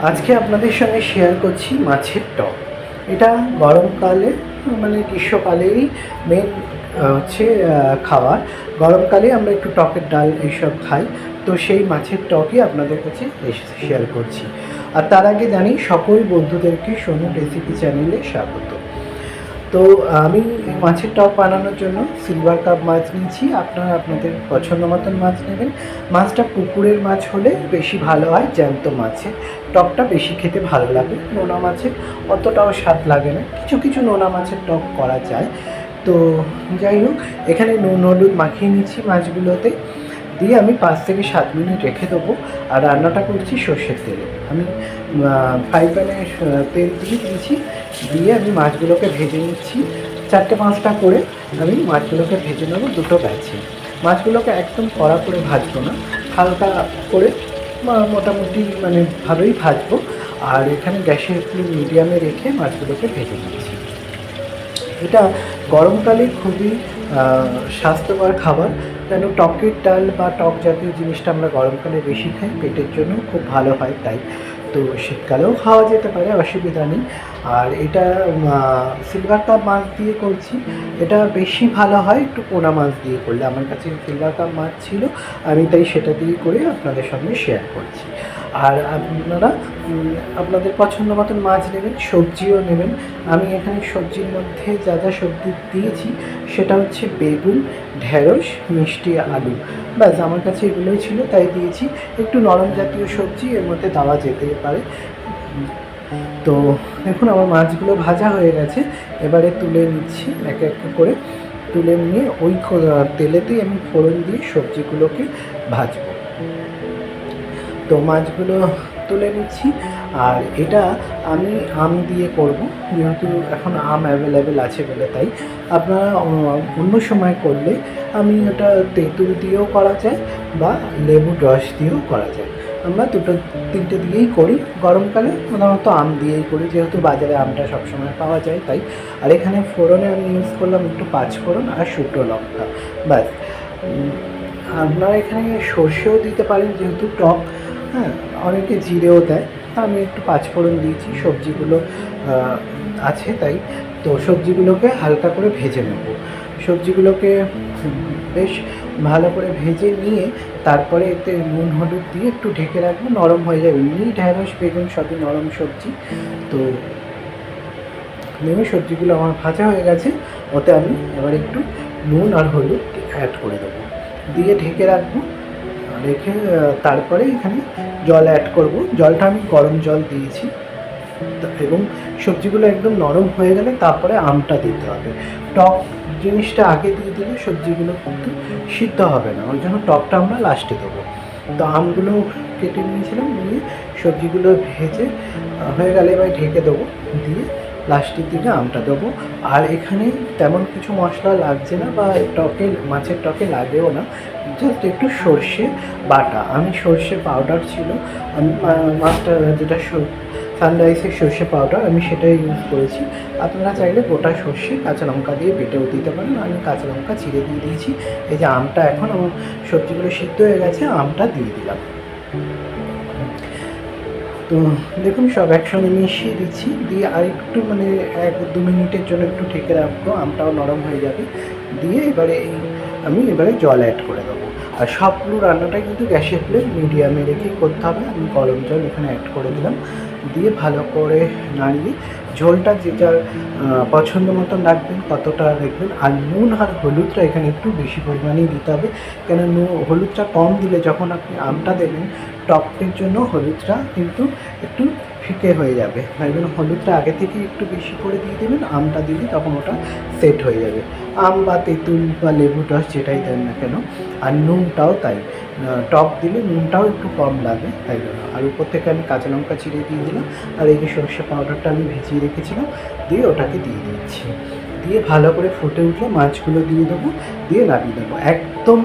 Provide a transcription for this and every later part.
আজকে আপনাদের সঙ্গে শেয়ার করছি মাছের টক। এটা গরমকালে মানে গ্রীষ্মকালেরই মেন হচ্ছে খাবার। গরমকালে আমরা একটু টকের ডাল এইসব খাই, তো সেই মাছের টকই আপনাদের কাছে শেয়ার করছি। আর তার আগে জানি সকল বন্ধুদেরকে সোনু রেসিপি চ্যানেলে স্বাগত। তো আমি মাছের টক বানানোর জন্য সিলভার কাপ মাছ নিয়েছি। আপনারা আপনাদের পছন্দ মতন মাছ নেবেন। মাছটা পুকুরের মাছ হলে বেশি ভালো হয়, জ্যান্ত মাছের টকটা বেশি খেতে ভালো লাগে। নোনা মাছের অতটাও স্বাদ লাগে না, কিছু কিছু নোনা মাছের টক করা যায়। তো যাই হোক, এখানে নুন হলুদ মাখিয়ে নিচ্ছি মাছগুলোতে, দিয়ে আমি 5 থেকে 7 মিনিট রেখে দেবো। আর রান্নাটা করছি সর্ষের তেলে। আমি ফ্রাই প্যানে তেল দিয়ে দিয়েছি, দিয়ে আমি মাছগুলোকে ভেজে নিচ্ছি। 4-5টা করে আমি মাছগুলোকে ভেজে নেবো দুটো ব্যাচে। মাছগুলোকে একদম কড়া করে ভাজবো না, হালকা করে মোটামুটি মানে ভালোই ভাজবো। আর এখানে গ্যাসের ফ্লেম মিডিয়ামে রেখে মাছগুলোকে ভেজে নিচ্ছি। এটা গরমকালে খুবই স্বাস্থ্যকর খাবার, কেন টকের ডাল বা টক জাতীয় জিনিসটা আমরা গরমকালে বেশি খাই, পেটের জন্য খুব ভালো হয় তাই। তো শীতকালেও খাওয়া যেতে পারে, অসুবিধা নেই। আর এটা সিলভার কাপ মাছ দিয়ে করছি, এটা বেশি ভালো হয় একটু পোনা মাছ দিয়ে করলে। আমার কাছে সিলভার কাপ মাছ ছিল, আমি তাই সেটা দিয়ে করে আপনাদের সঙ্গে শেয়ার করছি। আর আপনারা আপনাদের পছন্দ মতন মাছ নেবেন, সবজিও নেবেন। আমি এখানে সবজির মধ্যে যা যা সবজি দিয়েছি সেটা হচ্ছে বেগুন, ঢেঁড়স, মিষ্টি আলু, ব্যাস আমার কাছে এগুলোই ছিল তাই দিয়েছি। একটু নরম জাতীয় সবজি এর মধ্যে দেওয়া যেতে পারে। তো দেখুন আমার মাছগুলো ভাজা হয়ে গেছে, এবারে তুলে নিচ্ছি এক এক করে। তুলে নিয়ে ওই তেলেতেই আমি ফোড়ন দিয়ে সবজিগুলোকে ভাজবো। তো মাছগুলো তুলে নিচ্ছি। আর এটা আমি আম দিয়ে করব, যেহেতু এখন আম অ্যাভেলেবেল আছে বলে। তাই আপনারা অন্য সময় করলে আমি ওটা তেঁতুল দিয়েও করা যায় বা লেবুর রস দিয়েও করা যায়। আমরা দুটো তিনটে দিয়েই করি, গরমকালে প্রধানত আম দিয়েই করি, যেহেতু বাজারে আমটা সবসময় পাওয়া যায় তাই। আর এখানে ফোড়নে আমি ইউজ করলাম একটু পাঁচফোড়ন আর শুকনো লঙ্কা, ব্যাস। আপনারা এখানে সর্ষেও দিতে পারেন যেহেতু টক, হ্যাঁ, অনেকে জিরেও দেয়। আমি একটু পাঁচফোড়ন দিয়েছি, সবজিগুলো আছে তাই। তো সবজিগুলোকে হালকা করে ভেজে নেব। সবজিগুলোকে বেশ ভালো করে ভেজে নিয়ে তারপরে এতে নুন হলুদ দিয়ে একটু ঢেকে রাখবো, নরম হয়ে যাবে। এমনি ঢেঁড়স বেগুন সবই নরম সবজি। তো নেমে সবজিগুলো আমার ভাজা হয়ে গেছে, ওতে আমি এবার একটু নুন আর হলুদ অ্যাড করে দেবো, দিয়ে ঢেকে রাখবো। রেখে তারপরে এখানে জল অ্যাড করব। জলটা আমি গরম জল দিয়েছি, এবং সবজিগুলো একদম নরম হয়ে গেলে তারপরে আমটা দিতে হবে। টক জিনিসটা আগে দিয়ে দিলে সবজিগুলো কিন্তু সিদ্ধ হবে না, ওই জন্য টকটা আমরা লাস্টে দেবো। তো আমগুলো কেটে নিয়েছিলাম, নিয়ে সবজিগুলো ভেজে হয়ে গেলে এবার ঢেকে দেবো, দিয়ে লাস্টের দিকে আমটা দেবো। আর এখানে তেমন কিছু মশলা লাগছে না, বা টকে মাছের টকে লাগেও না, জাস্ট একটু সর্ষে বাটা। আমি সর্ষে পাউডার ছিল, আমি মাছটা যেটা সানরাইসের সর্ষে পাউডার আমি সেটাই ইউজ করেছি। আপনারা চাইলে গোটা সর্ষে কাঁচা লঙ্কা দিয়ে বেটেও দিতে পারেন, আমি কাঁচা লঙ্কা চিড়ে দিয়ে দিয়েছি। এই যে আমটা, এখন আমার সবজিগুলো সিদ্ধ হয়ে গেছে, আমটা দিয়ে দিলাম। তো দেখুন সব একসঙ্গে মিশিয়ে দিচ্ছি, দিয়ে আর একটু মানে 1-2 মিনিটের জন্য একটু ঢেকে রাখবো, আমটাও নরম হয়ে যাবে। দিয়ে আমি এবারে জল অ্যাড করে দেবো। আর সবগুলো রান্নাটা কিন্তু গ্যাসের ফ্লেম মিডিয়ামে রেখেই করতে হবে। আমি গরম জল এখানে অ্যাড করে দিলাম, দিয়ে ভালো করে নাড়িয়ে ঝোলটা যে যার পছন্দ মতন রাখবেন ততটা রাখবেন। আর নুন আর হলুদটা এখানে একটু বেশি পরিমাণেই দিতে হবে, কেন হলুদটা কম দিলে যখন আপনি আমটা দেবেন টকের জন্য হলুদটা কিন্তু একটু ফিকে হয়ে যাবে, তাই জন্য হলুদটা আগে থেকে একটু বেশি করে দিয়ে দেবেন। আমটা দিলে তখন ওটা সেট হয়ে যাবে, আম বা তেঁতুল বা লেবু রস যেটাই দেন না কেন। আর নুনটাও তাই, টক দিলে নুনটাও একটু কম লাগে তাই জন্য। আর উপর থেকে আমি কাঁচা লঙ্কা চিড়ে দিয়ে দিলাম, আর এই যে সর্ষে পাউডারটা আমি ভিজিয়ে রেখেছিলাম দিয়ে ওটাকে দিয়ে দিচ্ছি। দিয়ে ভালো করে ফুটে উঠলে মাছগুলো দিয়ে দেবো, দিয়ে নামিয়ে দেবো। একদম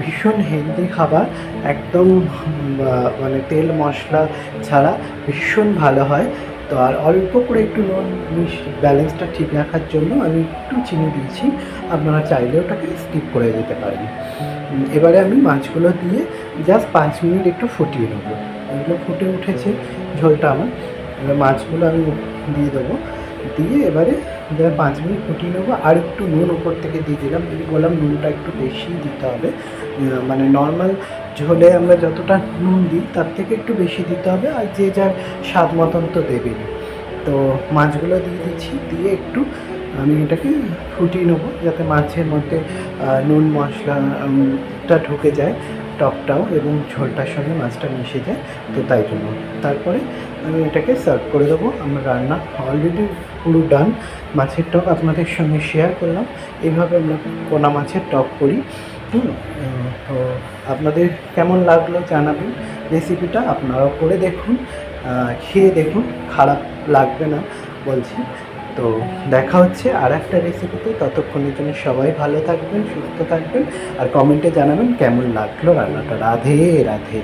ভীষণ হেলদি খাবার, একদম মানে তেল মশলা ছাড়া ভীষণ ভালো হয়। তো আর অল্প করে একটু নুন ব্যালেন্সটা ঠিক রাখার জন্য আমি একটু চিনি দিয়েছি, আপনারা চাইলে ওটাকে স্কিপ করে দিতে পারেন। এবারে আমি মাছগুলো দিয়ে জাস্ট 5 মিনিট একটু ফুটিয়ে নেবো। এগুলো ফুটে উঠেছে ঝোলটা আমার। এবার মাছগুলো আমি দিয়ে দেবো, দিয়ে এবারে 5 মিনিট ফুটিয়ে নেবো। আর একটু নুন ওপর থেকে দিয়ে দিলাম, যদি বললাম নুনটা একটু বেশি দিতে হবে, মানে নর্মাল ঝোলে আমরা যতটা নুন দিই তার থেকে একটু বেশি দিতে হবে, আর যে যার স্বাদ মতন তো দেবেনই। তো মাছগুলো দিয়ে দিচ্ছি, দিয়ে একটু আমি এটাকে ফুটিয়ে নেবো যাতে মাছের মধ্যে নুন মশলাটা ঢুকে যায়, টকটাও, এবং ঝোলটার সঙ্গে মাছটা মিশে যায়। তো তাই জন্য তারপরে আমি এটাকে সার্ভ করে দেবো। আমার রান্না অলরেডি পুরো ডান। মাছের টক আপনাদের সঙ্গে শেয়ার করলাম, এইভাবে আমরা পোনা মাছের টক করি। তো আপনাদের কেমন লাগলো জানাবেন রেসিপিটা, আপনারাও করে দেখুন, খেয়ে দেখুন, খারাপ লাগবে না বলছি। তো দেখা হচ্ছে আর একটা রেসিপিতে, ততক্ষণের জন্য সবাই ভালো থাকবেন, সুস্থ থাকবেন, আর কমেন্টে জানাবেন কেমন লাগলো রান্নাটা। রাধে রাধে।